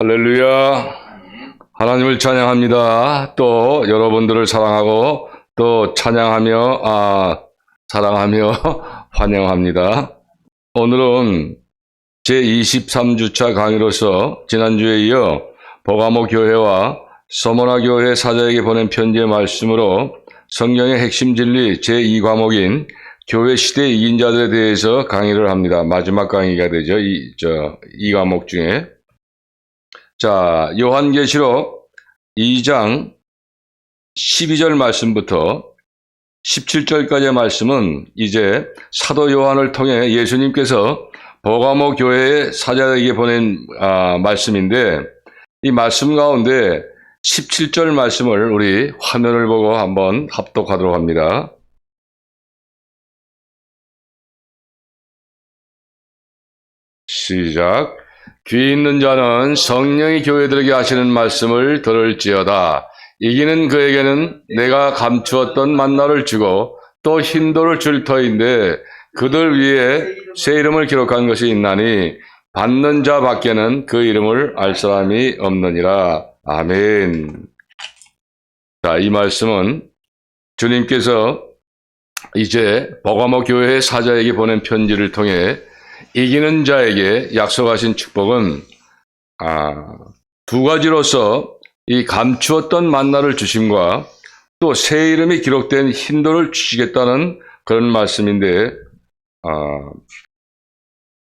할렐루야. 하나님을 찬양합니다. 또 여러분들을 사랑하고 또 찬양하며 사랑하며 환영합니다. 오늘은 제23주차 강의로서 지난주에 이어 버가모 교회와 서머나 교회 사자에게 보낸 편지의 말씀으로 성경의 핵심 진리 제2과목인 교회 시대의 이긴 자들에 대해서 강의를 합니다. 마지막 강의가 되죠. 이 과목 중에. 자, 요한계시록 2장 12절 말씀부터 17절까지의 말씀은 이제 사도 요한을 통해 예수님께서 버가모 교회의 사자에게 보낸 말씀인데, 이 말씀 가운데 17절 말씀을 우리 화면을 보고 한번 합독하도록 합니다. 시작. 귀 있는 자는 성령이 교회들에게 하시는 말씀을 들을지어다. 이기는 그에게는 내가 감추었던 만나를 주고 또 흰돌을 줄 터인데 그들 위에 새 이름을 기록한 것이 있나니 받는 자 밖에는 그 이름을 알 사람이 없느니라. 아멘. 자, 이 말씀은 주님께서 이제 버가모 교회의 사자에게 보낸 편지를 통해 이기는 자에게 약속하신 축복은 두 가지로서 이 감추었던 만나를 주심과 또 새 이름이 기록된 흰돌을 주시겠다는 그런 말씀인데,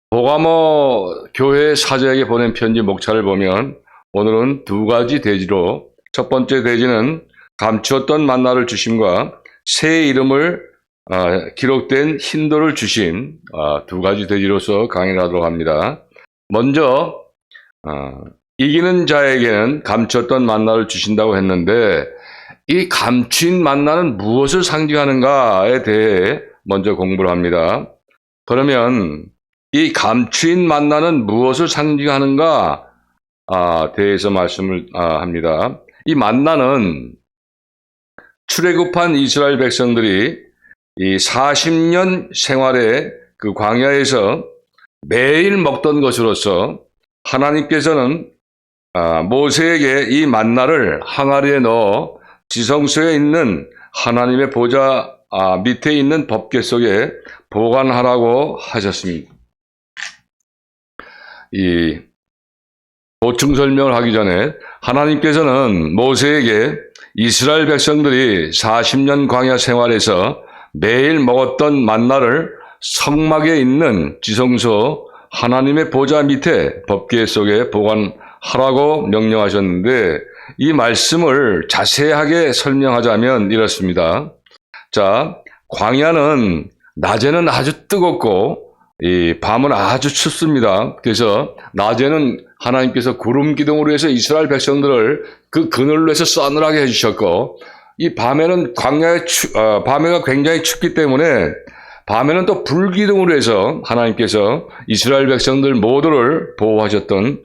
버가모 교회 사자에게 보낸 편지 목차를 보면 오늘은 두 가지 대지로, 첫 번째 대지는 감추었던 만나를 주심과 새 이름을 기록된 흰돌을 주신 두 가지 대지로서 강의를 하도록 합니다. 먼저 이기는 자에게는 감추었던 만나를 주신다고 했는데, 이 감추인 만나는 무엇을 상징하는가에 대해 먼저 공부를 합니다. 그러면 이 감추인 만나는 무엇을 상징하는가 대해서 말씀을 합니다. 이 만나는 출애굽한 이스라엘 백성들이 이 40년 생활의 그 광야에서 매일 먹던 것으로서 하나님께서는 모세에게 이 만나를 항아리에 넣어 지성소에 있는 하나님의 보좌 밑에 있는 법궤 속에 보관하라고 하셨습니다. 이 보충 설명을 하기 전에 하나님께서는 모세에게 이스라엘 백성들이 40년 광야 생활에서 매일 먹었던 만나를 성막에 있는 지성소 하나님의 보좌 밑에 법궤 속에 보관하라고 명령하셨는데, 이 말씀을 자세하게 설명하자면 이렇습니다. 자, 광야는 낮에는 아주 뜨겁고 이 밤은 아주 춥습니다. 그래서 낮에는 하나님께서 구름 기둥으로 해서 이스라엘 백성들을 그 그늘로 해서 서늘하게 해주셨고, 이 밤에는 밤에가 굉장히 춥기 때문에 밤에는 또 불기둥으로 해서 하나님께서 이스라엘 백성들 모두를 보호하셨던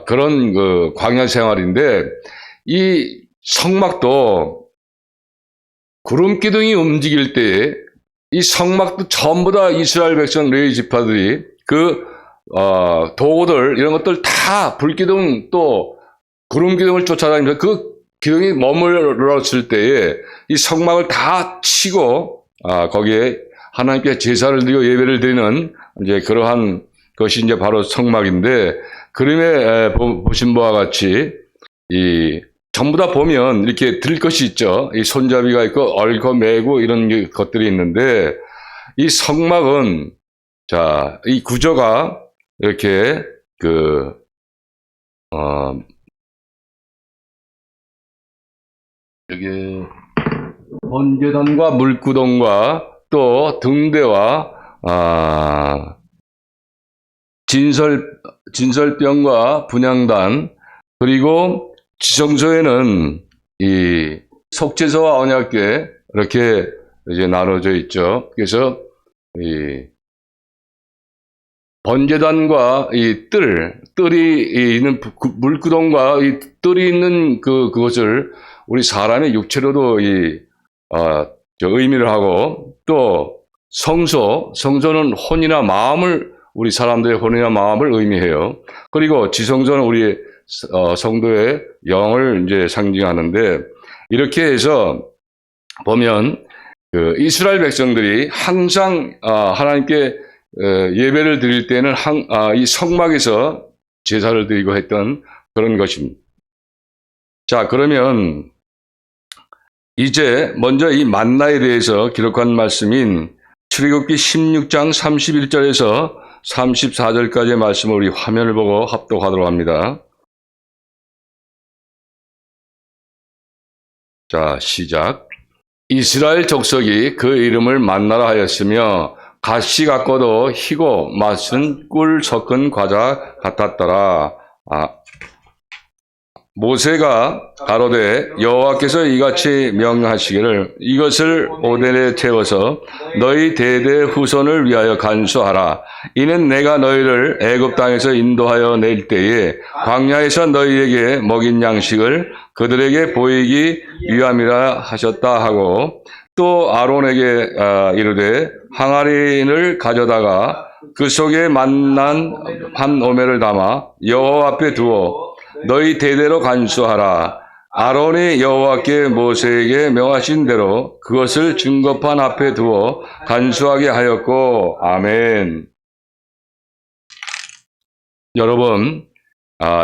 그런 그 광야 생활인데, 이 성막도 구름 기둥이 움직일 때 이 성막도 전부 다 이스라엘 백성 레위 지파들이 그 도구들 이런 것들 다 불기둥 또 구름 기둥을 쫓아다니면서 그 기둥이 머물렀을 때에 이 성막을 다 치고 거기에 하나님께 제사를 드리고 예배를 드리는 이제 그러한 것이 이제 바로 성막인데, 그림에 보신 바와 같이 이 전부 다 보면 이렇게 들 것이 있죠. 이 손잡이가 있고 얽어 매고 이런 것들이 있는데, 이 성막은 자, 이 구조가 이렇게 여기 번제단과 물구동과 또 등대와 진설병과 분향단, 그리고 지성소에는 이 속죄소와 언약궤 이렇게 이제 나눠져 있죠. 그래서 이 번제단과 이 뜰이 있는 물구동과 이 뜰이 있는 그것을 우리 사람의 육체로도 의미를 하고, 또 성소는 혼이나 마음을, 우리 사람들의 혼이나 마음을 의미해요. 그리고 지성소는 우리의 성도의 영을 이제 상징하는데, 이렇게 해서 보면 이스라엘 백성들이 항상 하나님께 예배를 드릴 때는 이 성막에서 제사를 드리고 했던 그런 것입니다. 자, 그러면 이제 먼저 이 만나에 대해서 기록한 말씀인 출애굽기 16장 31절에서 34절까지의 말씀을 우리 화면을 보고 합독하도록 합니다. 자, 시작. 이스라엘 족속이 그 이름을 만나라 하였으며 갓이 같고도 희고 맛은 꿀 섞은 과자 같았더라. 모세가 가로되 여호와께서 이같이 명하시기를 이것을 오델에 태워서 너희 대대 후손을 위하여 간수하라. 이는 내가 너희를 애굽 땅에서 인도하여 낼 때에 광야에서 너희에게 먹인 양식을 그들에게 보이기 위함이라 하셨다 하고, 또 아론에게 이르되 항아리를 가져다가 그 속에 만난 한 오멜을 담아 여호와 앞에 두어 너희 대대로 간수하라. 아론이 여호와께 모세에게 명하신 대로 그것을 증거판 앞에 두어 간수하게 하였고. 아멘. 여러분,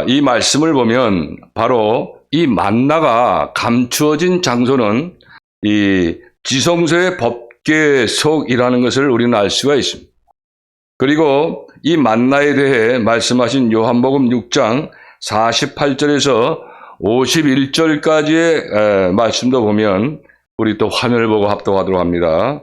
이 말씀을 보면 바로 이 만나가 감추어진 장소는 이 지성소의 법궤 속이라는 것을 우리는 알 수가 있습니다. 그리고 이 만나에 대해 말씀하신 요한복음 6장 48절에서 51절까지의 말씀도 보면 우리 또 화면을 보고 합독하도록 합니다.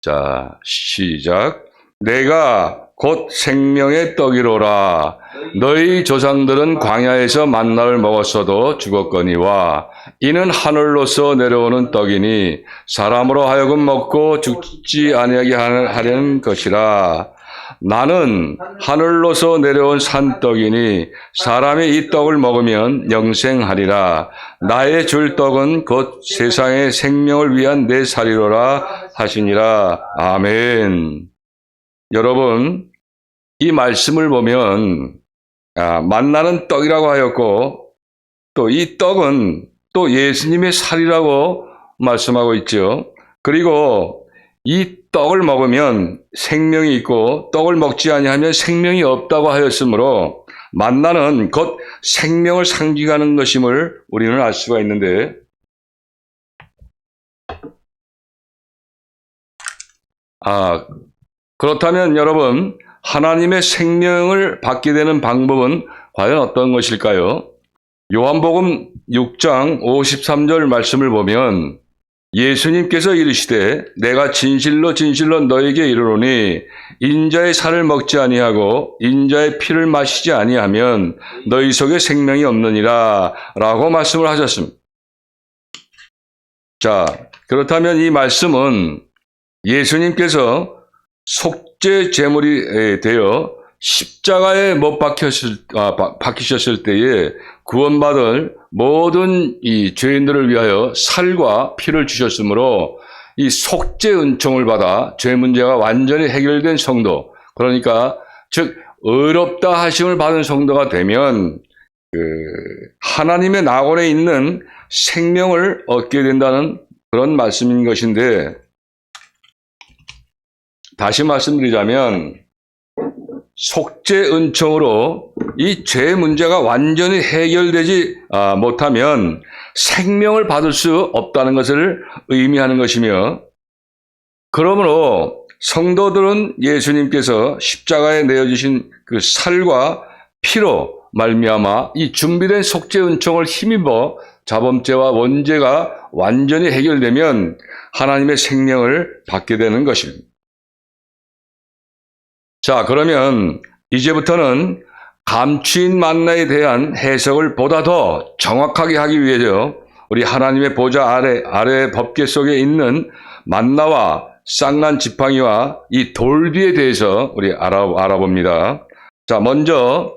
자, 시작. 내가 곧 생명의 떡이로라. 너희 조상들은 광야에서 만나를 먹었어도 죽었거니와 이는 하늘로서 내려오는 떡이니 사람으로 하여금 먹고 죽지 아니하게 하려는 것이라. 나는 하늘로서 내려온 산떡이니 사람이 이 떡을 먹으면 영생하리라. 나의 줄 떡은 곧 세상의 생명을 위한 내 살이로라 하시니라. 아멘. 여러분, 이 말씀을 보면 만나는 떡이라고 하였고, 또 이 떡은 또 예수님의 살이라고 말씀하고 있죠. 그리고 이 떡을 먹으면 생명이 있고 떡을 먹지 아니하면 생명이 없다고 하였으므로 만나는 곧 생명을 상징하는 것임을 우리는 알 수가 있는데, 그렇다면 여러분, 하나님의 생명을 받게 되는 방법은 과연 어떤 것일까요? 요한복음 6장 53절 말씀을 보면 예수님께서 이르시되 내가 진실로 진실로 너에게 이르노니 인자의 살을 먹지 아니하고 인자의 피를 마시지 아니하면 너희 속에 생명이 없느니라 라고 말씀을 하셨습니다. 자, 그렇다면 이 말씀은 예수님께서 속죄 제물이 되어 십자가에 못 박히셨을 때에 구원받을 모든 이 죄인들을 위하여 살과 피를 주셨으므로 이 속죄 은총을 받아 죄 문제가 완전히 해결된 성도, 그러니까 즉 의롭다 하심을 받은 성도가 되면 하나님의 낙원에 있는 생명을 얻게 된다는 그런 말씀인 것인데, 다시 말씀드리자면 속죄 은총으로 이 죄 문제가 완전히 해결되지 못하면 생명을 받을 수 없다는 것을 의미하는 것이며, 그러므로 성도들은 예수님께서 십자가에 내어주신 그 살과 피로 말미암아 이 준비된 속죄 은총을 힘입어 자범죄와 원죄가 완전히 해결되면 하나님의 생명을 받게 되는 것입니다. 자, 그러면 이제부터는 감추인 만나에 대한 해석을 보다 더 정확하게 하기 위해서 우리 하나님의 보좌 아래 법궤 속에 있는 만나와 쌍난 지팡이와 이 돌비에 대해서 우리 알아봅니다. 자, 먼저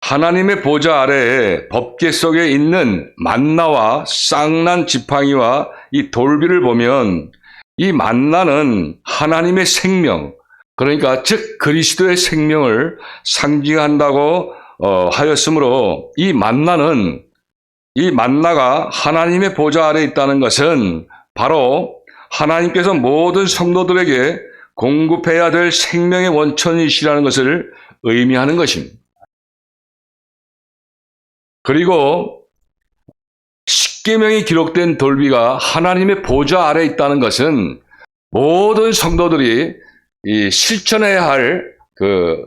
하나님의 보좌 아래에 법궤 속에 있는 만나와 쌍난 지팡이와 이 돌비를 보면 이 만나는 하나님의 생명, 그러니까 즉 그리스도의 생명을 상징한다고 하였으므로 이 만나가 하나님의 보좌 아래 있다는 것은 바로 하나님께서 모든 성도들에게 공급해야 될 생명의 원천이시라는 것을 의미하는 것입니다. 그리고 십계명이 기록된 돌비가 하나님의 보좌 아래 있다는 것은 모든 성도들이 실천해야 할 그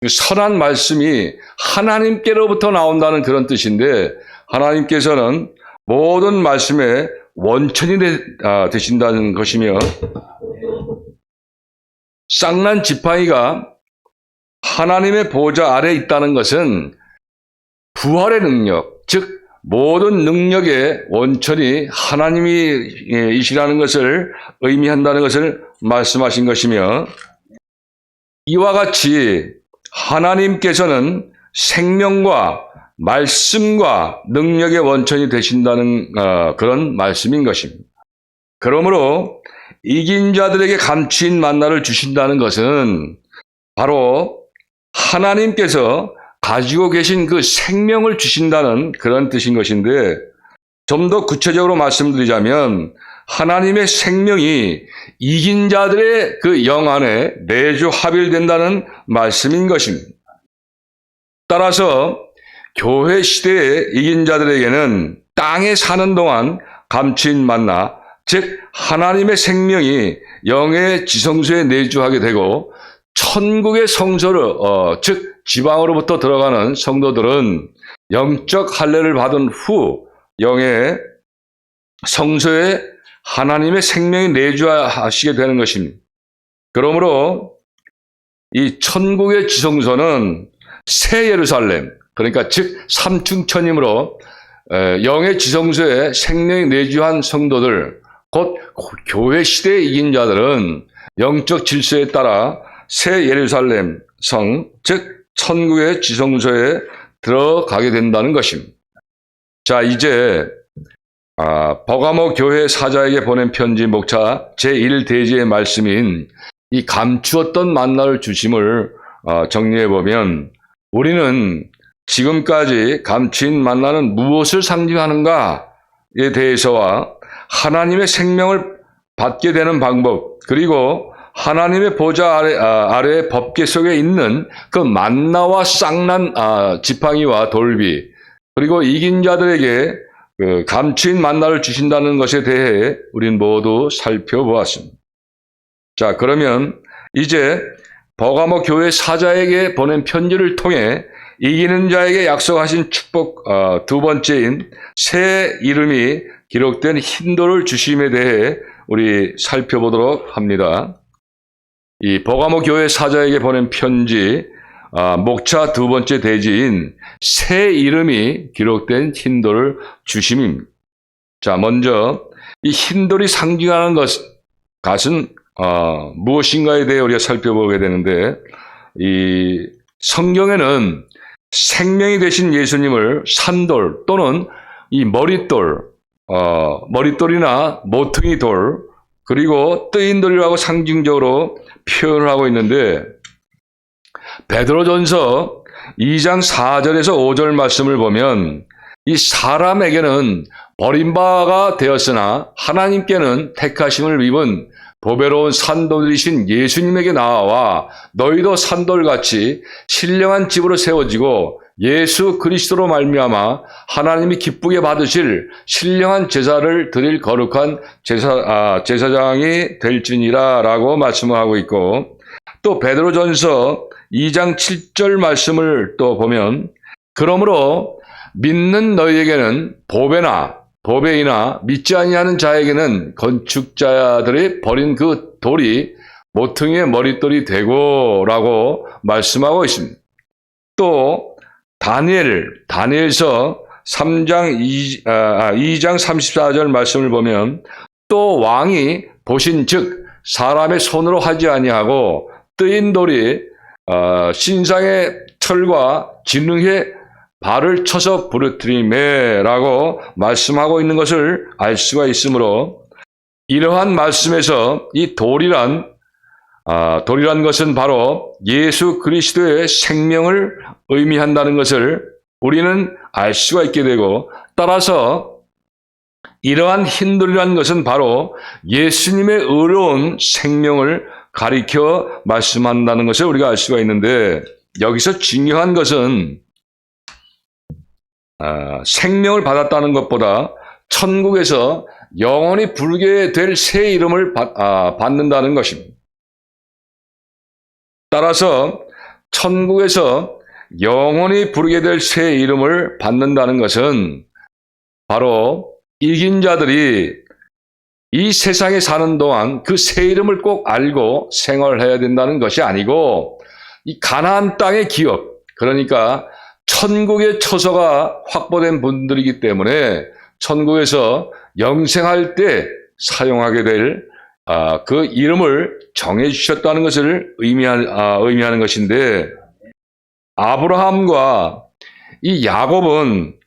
선한 말씀이 하나님께로부터 나온다는 그런 뜻인데, 하나님께서는 모든 말씀의 원천이 되신다는 것이며, 쌍난 지팡이가 하나님의 보좌 아래 있다는 것은 부활의 능력, 즉 모든 능력의 원천이 하나님이시라는 것을 의미한다는 것을 말씀하신 것이며, 이와 같이 하나님께서는 생명과 말씀과 능력의 원천이 되신다는 그런 말씀인 것입니다. 그러므로 이긴 자들에게 감추인 만나를 주신다는 것은 바로 하나님께서 가지고 계신 그 생명을 주신다는 그런 뜻인 것인데, 좀 더 구체적으로 말씀드리자면 하나님의 생명이 이긴 자들의 그 영 안에 내주 합일된다는 말씀인 것입니다. 따라서 교회 시대의 이긴 자들에게는 땅에 사는 동안 감추인 만나, 즉 하나님의 생명이 영의 지성소에 내주하게 되고, 천국의 성소를 즉 지방으로부터 들어가는 성도들은 영적 할례를 받은 후 영의 성소에 하나님의 생명이 내주하시게 되는 것입니다. 그러므로 이 천국의 지성소는 새 예루살렘, 그러니까 즉 삼층천이므로 영의 지성소에 생명이 내주한 성도들, 곧 교회 시대에 이긴 자들은 영적 질서에 따라 새 예루살렘 성, 즉 천국의 지성소에 들어가게 된다는 것입니다. 자, 이제 버가모 교회 사자에게 보낸 편지 목차 제1대지의 말씀인 이 감추었던 만나를 주심을 정리해보면, 우리는 지금까지 감추인 만나는 무엇을 상징하는가에 대해서와 하나님의 생명을 받게 되는 방법, 그리고 하나님의 보좌 아래의 법계 속에 있는 그 만나와 쌍난 지팡이와 돌비, 그리고 이긴 자들에게 그 감추인 만나를 주신다는 것에 대해 우리는 모두 살펴보았습니다. 자, 그러면 이제 버가모 교회 사자에게 보낸 편지를 통해 이기는 자에게 약속하신 축복 두 번째인 새 이름이 기록된 흰돌을 주심에 대해 우리 살펴보도록 합니다. 이 버가모 교회 사자에게 보낸 편지 목차 두 번째 대지인 새 이름이 기록된 흰돌을 주심입니다. 자, 먼저 이 흰돌이 상징하는 것은 무엇인가에 대해 우리가 살펴보게 되는데, 이 성경에는 생명이 되신 예수님을 산돌 또는 이 머릿돌이나 모퉁이 돌, 그리고 뜨인 돌이라고 상징적으로 표현을 하고 있는데, 베드로전서 2장 4절에서 5절 말씀을 보면 이 사람에게는 버림바가 되었으나 하나님께는 택하심을 입은 보배로운 산돌이신 예수님에게 나와 너희도 산돌같이 신령한 집으로 세워지고 예수 그리스도로 말미암아 하나님이 기쁘게 받으실 신령한 제사를 드릴 거룩한 제사장이 될지니라 라고 말씀하고 있고, 또 베드로전서 2장 7절 말씀을 또 보면, 그러므로 믿는 너희에게는 보배이나 믿지 아니하는 자에게는 건축자들이 버린 그 돌이 모퉁이의 머릿돌이 되고 라고 말씀하고 있습니다. 또 다니엘서 2장 34절 말씀을 보면, 또 왕이 보신 즉 사람의 손으로 하지 아니하고 뜨인 돌이 신상의 철과 진흙에 발을 쳐서 부러뜨리매라고 말씀하고 있는 것을 알 수가 있으므로, 이러한 말씀에서 이 돌이란 돌이란 것은 바로 예수 그리스도의 생명을 의미한다는 것을 우리는 알 수가 있게 되고, 따라서 이러한 흰돌이라는 것은 바로 예수님의 의로운 생명을 가리켜 말씀한다는 것을 우리가 알 수가 있는데, 여기서 중요한 것은 생명을 받았다는 것보다 천국에서 영원히 부르게 될 새 이름을 받는다는 것입니다. 따라서 천국에서 영원히 부르게 될 새 이름을 받는다는 것은 바로 이긴 자들이 이 세상에 사는 동안 그 새 이름을 꼭 알고 생활해야 된다는 것이 아니고, 이 가나안 땅의 기업, 그러니까 천국의 처소가 확보된 분들이기 때문에 천국에서 영생할 때 사용하게 될 그 이름을 정해 주셨다는 것을 의미하는 것인데, 아브라함과 이 야곱은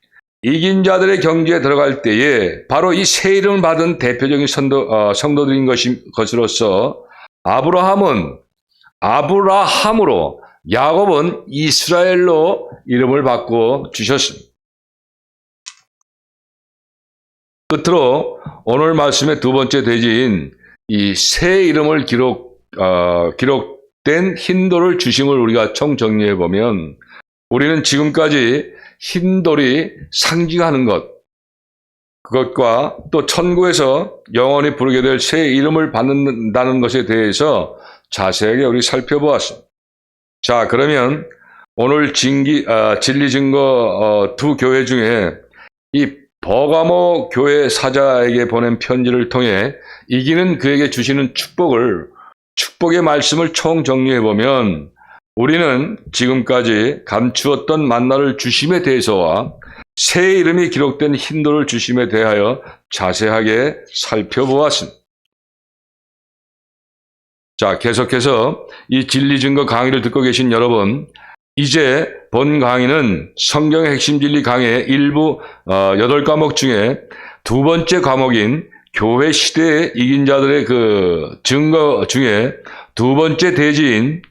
이긴 자들의 경지에 들어갈 때에 바로 이 새 이름을 받은 대표적인 성도들인 것으로서 아브라함은 아브라함으로, 야곱은 이스라엘로 이름을 바꿔 주셨습니다. 끝으로 오늘 말씀의 두 번째 대지인 이 새 이름을 기록된 흰돌을 주심을 우리가 총정리해 보면, 우리는 지금까지 흰돌이 상징하는 것, 그것과 또 천국에서 영원히 부르게 될 새 이름을 받는다는 것에 대해서 자세하게 우리 살펴보았습니다. 자, 그러면 오늘 진리 증거 두 교회 중에 이 버가모 교회 사자에게 보낸 편지를 통해 이기는 그에게 주시는 축복의 말씀을 총정리해 보면, 우리는 지금까지 감추었던 만나를 주심에 대해서와 새 이름이 기록된 흰돌을 주심에 대하여 자세하게 살펴보았습니다. 자, 계속해서 이 진리 증거 강의를 듣고 계신 여러분, 이제 본 강의는 성경의 핵심 진리 강의 일부 8과목 중에 두 번째 과목인 교회 시대에 이긴 자들의 그 증거 중에 두 번째 대지인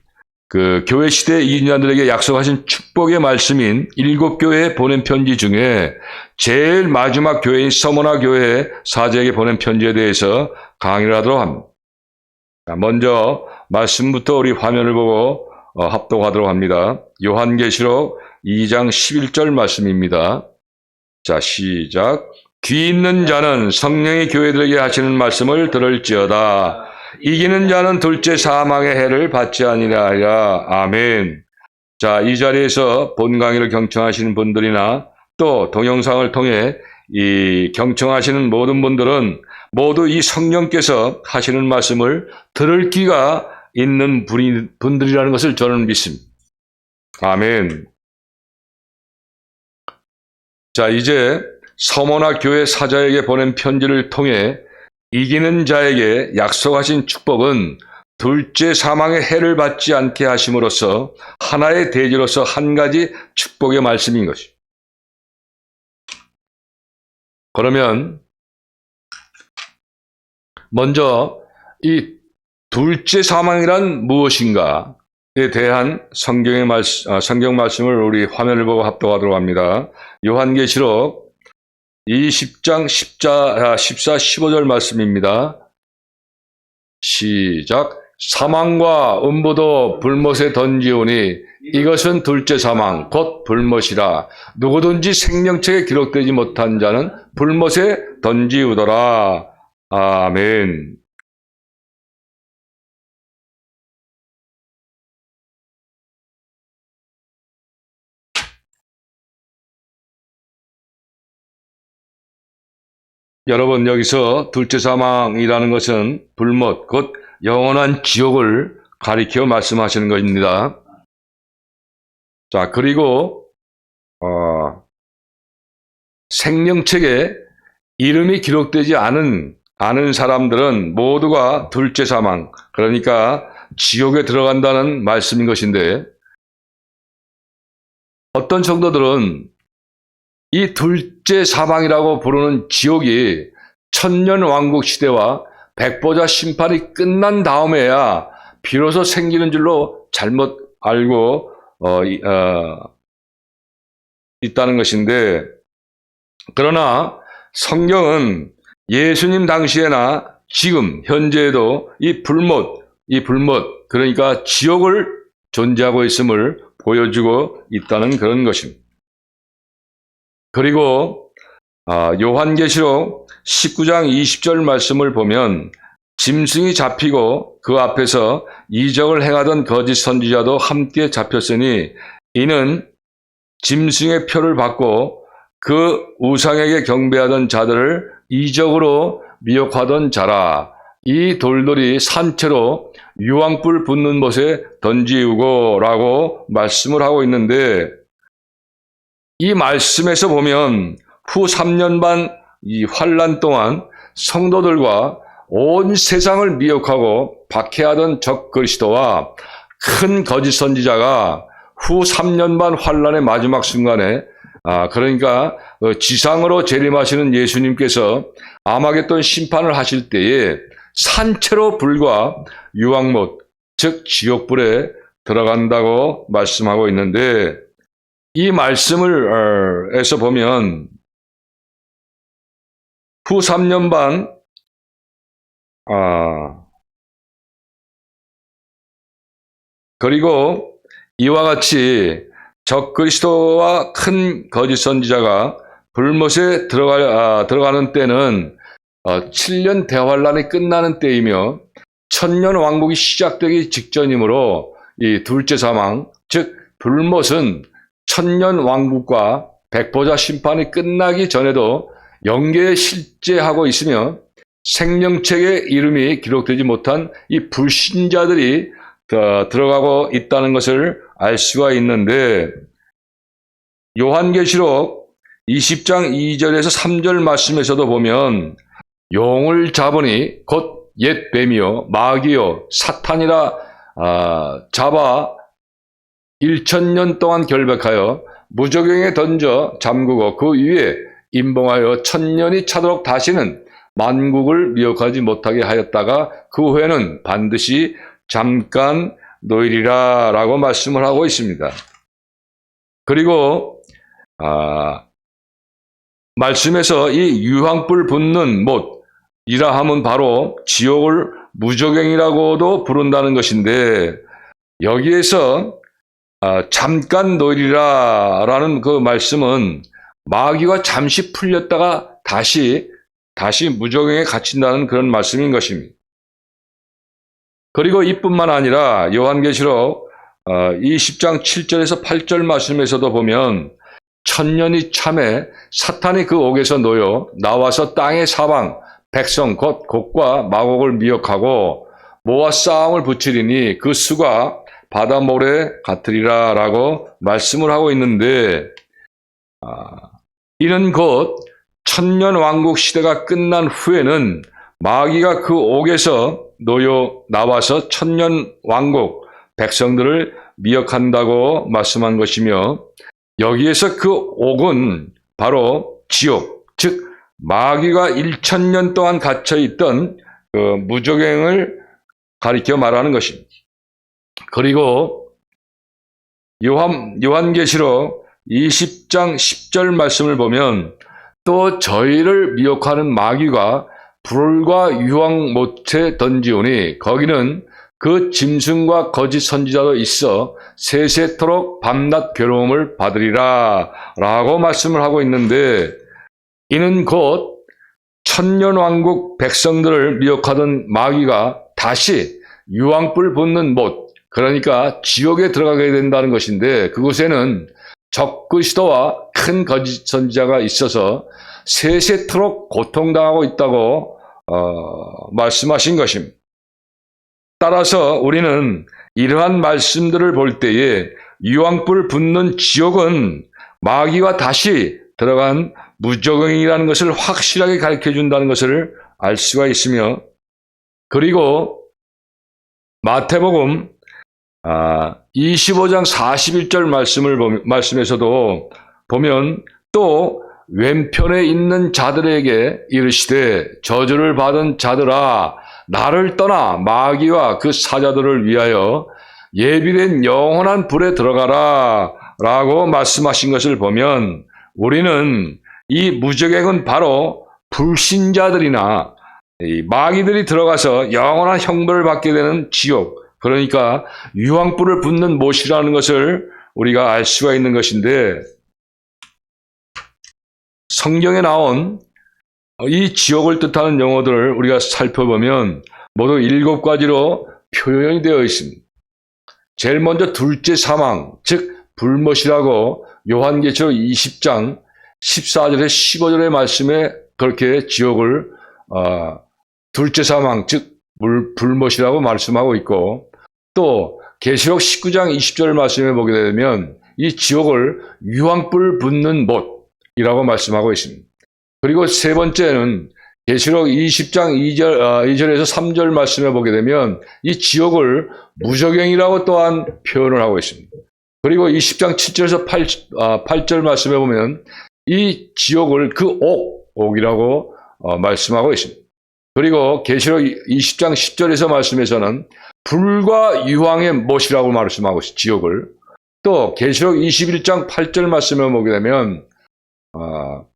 그 교회 시대에 이긴 자들에게 약속하신 축복의 말씀인 7교회에 보낸 편지 중에 제일 마지막 교회인 서머나 교회 사제에게 보낸 편지에 대해서 강의를 하도록 합니다. 먼저 말씀부터 우리 화면을 보고 합독하도록 합니다. 요한계시록 2장 11절 말씀입니다. 자, 시작. 귀 있는 자는 성령이 교회들에게 하시는 말씀을 들을지어다. 이기는 자는 둘째 사망의 해를 받지 아니하리라. 아멘. 자, 이 자리에서 본 강의를 경청하시는 분들이나 또 동영상을 통해 이 경청하시는 모든 분들은 모두 이 성령께서 하시는 말씀을 들을 귀가 있는 분들이라는 것을 저는 믿습니다. 아멘. 자, 이제 서머나 교회 사자에게 보낸 편지를 통해 이기는 자에게 약속하신 축복은 둘째 사망의 해를 받지 않게 하심으로써 하나의 대지로서 한 가지 축복의 말씀인 것입니다. 그러면 먼저 이 둘째 사망이란 무엇인가에 대한 성경 말씀을 우리 화면을 보고 합독하도록 합니다. 요한계시록 20장 14, 15절 말씀입니다. 시작. 사망과 음부도 불못에 던지오니 이것은 둘째 사망 곧 불못이라. 누구든지 생명책에 기록되지 못한 자는 불못에 던지우더라. 아멘. 여러분, 여기서 둘째 사망이라는 것은 불못, 곧 영원한 지옥을 가리켜 말씀하시는 것입니다. 자, 그리고 생명책에 이름이 기록되지 않은 사람들은 모두가 둘째 사망, 그러니까 지옥에 들어간다는 말씀인 것인데, 어떤 성도들은 이 둘째 사망이라고 부르는 지옥이 천년 왕국 시대와 백보자 심판이 끝난 다음에야 비로소 생기는 줄로 잘못 알고 있다는 것인데, 그러나 성경은 예수님 당시에나 지금 현재에도 이 불못, 그러니까 지옥을 존재하고 있음을 보여주고 있다는 그런 것입니다. 그리고 요한계시록 19장 20절 말씀을 보면 짐승이 잡히고 그 앞에서 이적을 행하던 거짓 선지자도 함께 잡혔으니 이는 짐승의 표를 받고 그 우상에게 경배하던 자들을 이적으로 미혹하던 자라. 이 돌들이 산채로 유황불 붙는 못에 던지우고 라고 말씀을 하고 있는데, 이 말씀에서 보면 후 3년 반 이 환란 동안 성도들과 온 세상을 미혹하고 박해하던 적 그리스도와 큰 거짓 선지자가 후 3년 반 환란의 마지막 순간에 그러니까 지상으로 재림하시는 예수님께서 아마겟돈 심판을 하실 때에 산채로 불과 유황못, 즉 지옥불에 들어간다고 말씀하고 있는데, 이 말씀을 에서 보면 후 3년 반 그리고 이와 같이 적 그리스도와 큰 거짓 선지자가 불못에 들어가는 때는 7년 대환란이 끝나는 때이며 천년 왕국이 시작되기 직전이므로 이 둘째 사망, 즉 불못은 천년 왕국과 백보자 심판이 끝나기 전에도 영계에 실제하고 있으며 생명책에 이름이 기록되지 못한 이 불신자들이 들어가고 있다는 것을 알 수가 있는데, 요한계시록 20장 2절에서 3절 말씀에서도 보면 용을 잡으니 곧 옛 뱀이요 마귀요 사탄이라 잡아 1000년 동안 결박하여 무저갱에 던져 잠그고 그 위에 임봉하여 1000년이 차도록 다시는 만국을 미혹하지 못하게 하였다가 그 후에는 반드시 잠깐 놓이리라 라고 말씀을 하고 있습니다. 그리고 말씀에서 이 유황불 붙는 못이라 함은 바로 지옥을 무저갱이라고도 부른다는 것인데, 여기에서 잠깐 놓이리라 라는 그 말씀은 마귀가 잠시 풀렸다가 다시 무저갱에 갇힌다는 그런 말씀인 것입니다. 그리고 이뿐만 아니라 요한계시록 20장 7절에서 8절 말씀에서도 보면 천년이 참에 사탄이 그 옥에서 놓여 나와서 땅의 사방 백성 곧 곡과 마곡을 미혹하고 모아 싸움을 붙이리니 그 수가 바다 모래 같으리라 라고 말씀을 하고 있는데, 이는 곧 천년 왕국 시대가 끝난 후에는 마귀가 그 옥에서 놓여 나와서 천년 왕국 백성들을 미혹한다고 말씀한 것이며, 여기에서 그 옥은 바로 지옥, 즉 마귀가 1000년 동안 갇혀있던 그 무저갱을 가리켜 말하는 것입니다. 그리고 요한계시록 20장 10절 말씀을 보면 또 저희를 미혹하는 마귀가 불과 유황못에 던지오니 거기는 그 짐승과 거짓 선지자도 있어 세세토록 밤낮 괴로움을 받으리라 라고 말씀을 하고 있는데, 이는 곧 천년왕국 백성들을 미혹하던 마귀가 다시 유황불 붙는 못, 그러니까 지옥에 들어가게 된다는 것인데, 그곳에는 적 그리스도와 큰 거짓 선지자가 있어서 세세토록 고통당하고 있다고 말씀하신 것입니다. 따라서 우리는 이러한 말씀들을 볼 때에 유황불 붙는 지옥은 마귀가 다시 들어간 무저갱이라는 것을 확실하게 가르쳐 준다는 것을 알 수가 있으며, 그리고 마태복음 25장 41절 말씀에서도 보면 또 왼편에 있는 자들에게 이르시되 저주를 받은 자들아 나를 떠나 마귀와 그 사자들을 위하여 예비된 영원한 불에 들어가라 라고 말씀하신 것을 보면 우리는 이 무저갱은 바로 불신자들이나 이 마귀들이 들어가서 영원한 형벌을 받게 되는 지옥, 그러니까 유황불을 붓는 못이라는 것을 우리가 알 수가 있는 것인데, 성경에 나온 이 지옥을 뜻하는 용어들을 우리가 살펴보면 모두 7가지로 표현이 되어 있습니다. 제일 먼저 둘째 사망, 즉 불못이라고 요한계시록 20장 14절에 15절의 말씀에 그렇게 지옥을 둘째 사망, 즉 불못이라고 말씀하고 있고, 또 계시록 19장 20절 말씀에 보게 되면 이 지옥을 유황불 붓는 못이라고 말씀하고 있습니다. 그리고 세 번째는 계시록 20장 2절에서 3절 말씀에 보게 되면 이 지옥을 무저갱이라고 또한 표현을 하고 있습니다. 그리고 20장 7절에서 8절 말씀에 보면 이 지옥을 그 옥이라고 말씀하고 있습니다. 그리고 계시록 20장 10절에서 말씀에서는 불과 유황의 못이라고 말씀하고 있습니다. 지옥을. 또 계시록 21장 8절 말씀에 보게 되면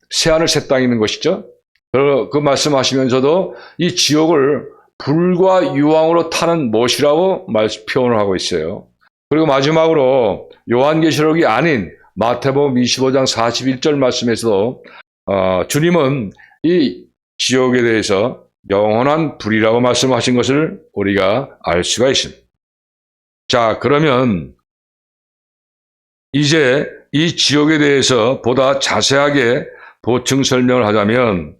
새하늘 새 땅이 있는 것이죠. 그 말씀하시면서도 이 지옥을 불과 유황으로 타는 못이라고 표현을 하고 있어요. 그리고 마지막으로 요한계시록이 아닌 마태복음 25장 41절 말씀에서도 주님은 이 지옥에 대해서 영원한 불이라고 말씀하신 것을 우리가 알 수가 있습니다. 자, 그러면 이제 이 지옥에 대해서 보다 자세하게 보충 설명을 하자면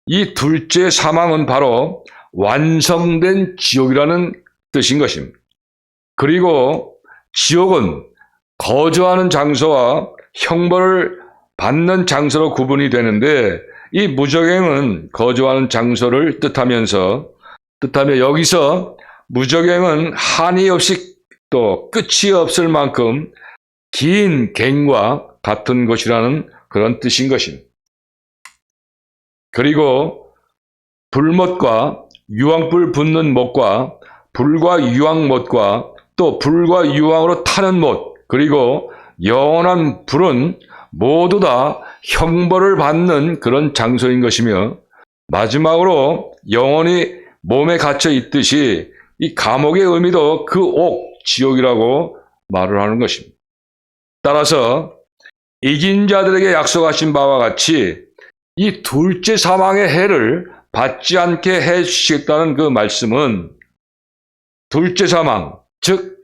이 둘째 사망은 바로 완성된 지옥이라는 뜻인 것입니다. 그리고 지옥은 거주하는 장소와 형벌을 받는 장소로 구분이 되는데, 이 무저갱은 거주하는 장소를 뜻하며 여기서 무저갱은 한이 없이 또 끝이 없을 만큼 긴 갱과 같은 것이라는 그런 뜻인 것입니다. 그리고 불못과 유황불 붓는 못과 불과 유황못과 또 불과 유황으로 타는 못, 그리고 영원한 불은 모두 다 형벌을 받는 그런 장소인 것이며, 마지막으로 영원히 몸에 갇혀 있듯이 이 감옥의 의미도 그 옥, 지옥이라고 말을 하는 것입니다. 따라서 이긴 자들에게 약속하신 바와 같이 이 둘째 사망의 해를 받지 않게 해 주시겠다는 그 말씀은 둘째 사망, 즉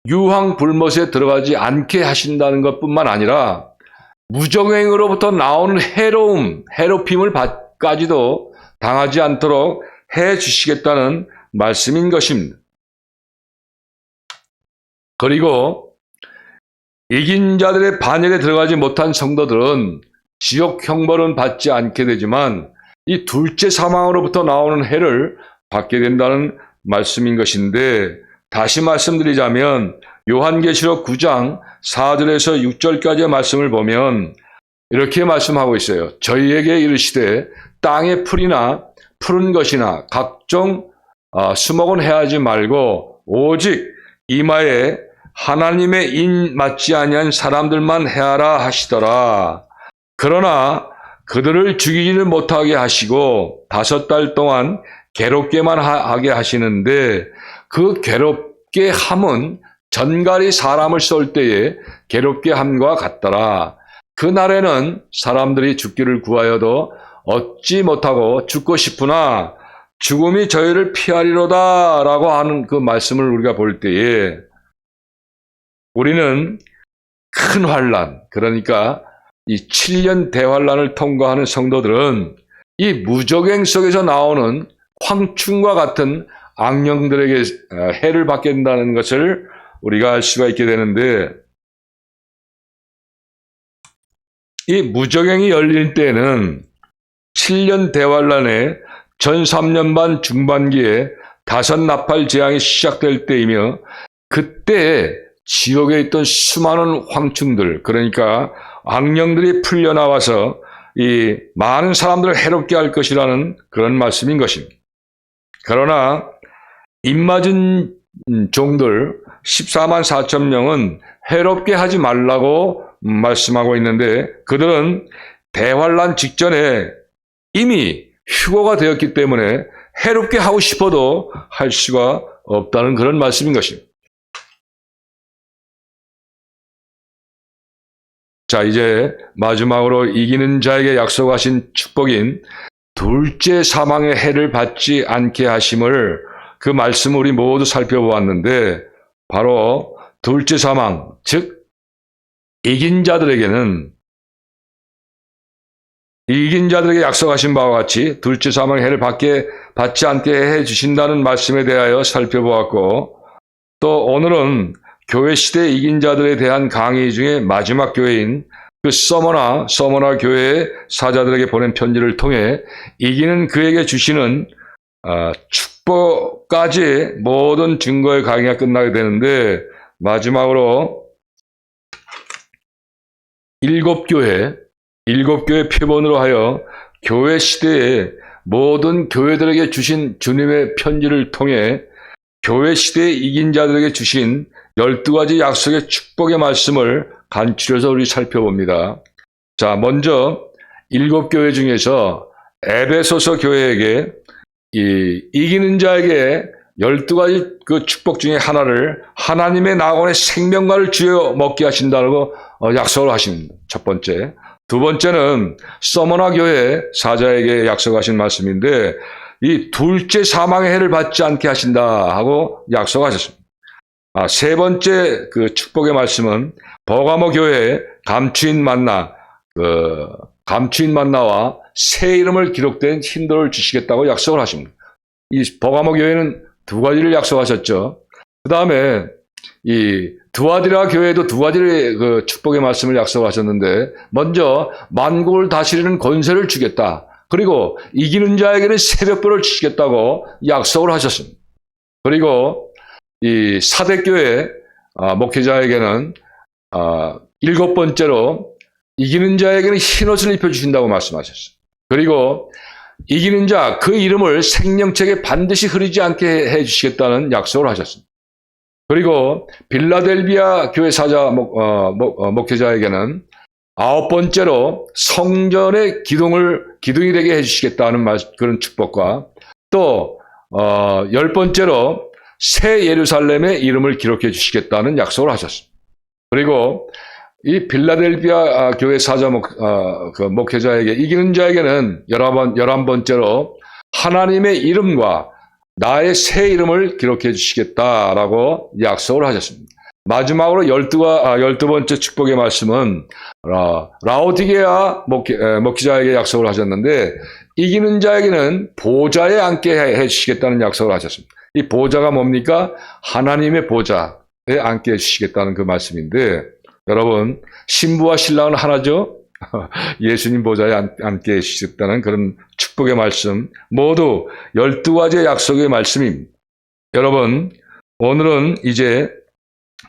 유황 불못에 들어가지 않게 하신다는 것뿐만 아니라 무저갱으로부터 나오는 해롭힘을까지도 당하지 않도록 해 주시겠다는 말씀인 것입니다. 그리고 이긴 자들의 반열에 들어가지 못한 성도들은 지옥 형벌은 받지 않게 되지만 이 둘째 사망으로부터 나오는 해를 받게 된다는 말씀인 것인데, 다시 말씀드리자면 요한계시록 9장 4절에서 6절까지의 말씀을 보면 이렇게 말씀하고 있어요. 저희에게 이르시되 땅의 풀이나 푸른 것이나 각종 수목은 해하지 말고 오직 이마에 하나님의 인 맞지 아니한 사람들만 해하라 하시더라. 그러나 그들을 죽이지는 못하게 하시고 5달 동안 괴롭게만 하게 하시는데, 그 괴롭게 함은 전갈이 사람을 쏠 때에 괴롭게 함과 같더라. 그날에는 사람들이 죽기를 구하여도 얻지 못하고 죽고 싶으나 죽음이 저희를 피하리로다 라고 하는 그 말씀을 우리가 볼 때에, 우리는 큰 환난, 그러니까 이 7년 대환난을 통과하는 성도들은 이 무저갱 속에서 나오는 황충과 같은 악령들에게 해를 받게 된다는 것을 우리가 알 수가 있게 되는데, 이 무저갱이 열릴 때는 7년 대환난의 전 3년 반 중반기에 5나팔 재앙이 시작될 때이며, 그때 지옥에 있던 수많은 황충들, 그러니까 악령들이 풀려나와서 이 많은 사람들을 해롭게 할 것이라는 그런 말씀인 것입니다. 그러나 입맞은 종들 14만 4천 명은 해롭게 하지 말라고 말씀하고 있는데, 그들은 대환란 직전에 이미 휴거가 되었기 때문에 해롭게 하고 싶어도 할 수가 없다는 그런 말씀인 것입니다. 자, 이제 마지막으로 이기는 자에게 약속하신 축복인 둘째 사망의 해를 받지 않게 하심을, 그 말씀을 우리 모두 살펴보았는데, 바로 둘째 사망, 즉 이긴 자들에게 약속하신 바와 같이 둘째 사망의 해를 받지 않게 해주신다는 말씀에 대하여 살펴보았고, 또 오늘은 교회 시대 이긴 자들에 대한 강의 중에 마지막 교회인 그 서머나 교회의 사자들에게 보낸 편지를 통해 이기는 그에게 주시는 축복까지 모든 증거의 강의가 끝나게 되는데, 마지막으로 일곱 교회 표본으로 하여 교회 시대에 모든 교회들에게 주신 주님의 편지를 통해 교회 시대에 이긴 자들에게 주신 12가지 약속의 축복의 말씀을 간추려서 우리 살펴봅니다. 자, 먼저 일곱 교회 중에서 에베소서 교회에게 이기는 자에게 12가지 그 축복 중에 하나를 하나님의 낙원의 생명과를 주어 먹게 하신다고 약속을 하십니다. 첫 번째. 두 번째는 서머나 교회 사자에게 약속하신 말씀인데, 이 둘째 사망의 해를 받지 않게 하신다 하고 약속하셨습니다. 세 번째 그 축복의 말씀은 버가모 교회에 감추인 만나와 새 이름을 기록된 흰돌을 주시겠다고 약속을 하십니다. 이 버가모 교회는 두 가지를 약속하셨죠. 그 다음에 이 두아디라 교회도 두 가지의 그 축복의 말씀을 약속하셨는데, 먼저 만국을 다스리는 권세를 주겠다. 그리고 이기는 자에게는 새벽별을 주시겠다고 약속을 하셨습니다. 그리고 이 사대교회 목회자에게는 일곱 번째로 이기는 자에게는 흰옷을 입혀주신다고 말씀하셨습니다. 그리고 이기는 자 그 이름을 생명책에 반드시 흐르지 않게 해주시겠다는 약속을 하셨습니다. 그리고 빌라델비아 교회 사자 목회자에게는 아홉 번째로 성전의 기둥이 되게 해주시겠다는 그런 축복과, 또 열 번째로 새 예루살렘의 이름을 기록해 주시겠다는 약속을 하셨습니다. 그리고 이 빌라델비아 교회 사자 목회자에게 이기는 자에게는 11번째로 하나님의 이름과 나의 새 이름을 기록해 주시겠다라고 약속을 하셨습니다. 마지막으로 12번째 축복의 말씀은 라오디게아 목회자에게 약속을 하셨는데, 이기는 자에게는 보좌에 앉게 해 주시겠다는 약속을 하셨습니다. 이 보좌가 뭡니까? 하나님의 보좌에 앉게 해 주시겠다는 그 말씀인데, 여러분, 신부와 신랑은 하나죠? 예수님 보좌에 앉게 해 주시겠다는 그런 축복의 말씀, 모두 12가지의 약속의 말씀입니다. 여러분, 오늘은 이제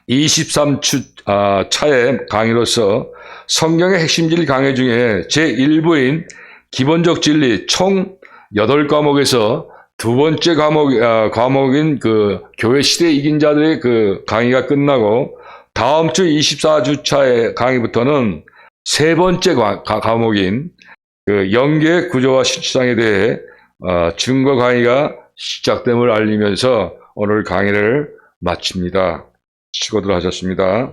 23차의 강의로서 성경의 핵심질 강의 중에 제1부인 기본적 진리 총 8과목에서 두 번째 과목인 그 교회 시대 이긴 자들의 그 강의가 끝나고, 다음 주 24주차의 강의부터는 세 번째 과목인 그 영계의 구조와 실상에 대해 증거 강의가 시작됨을 알리면서 오늘 강의를 마칩니다. 수고들 하셨습니다.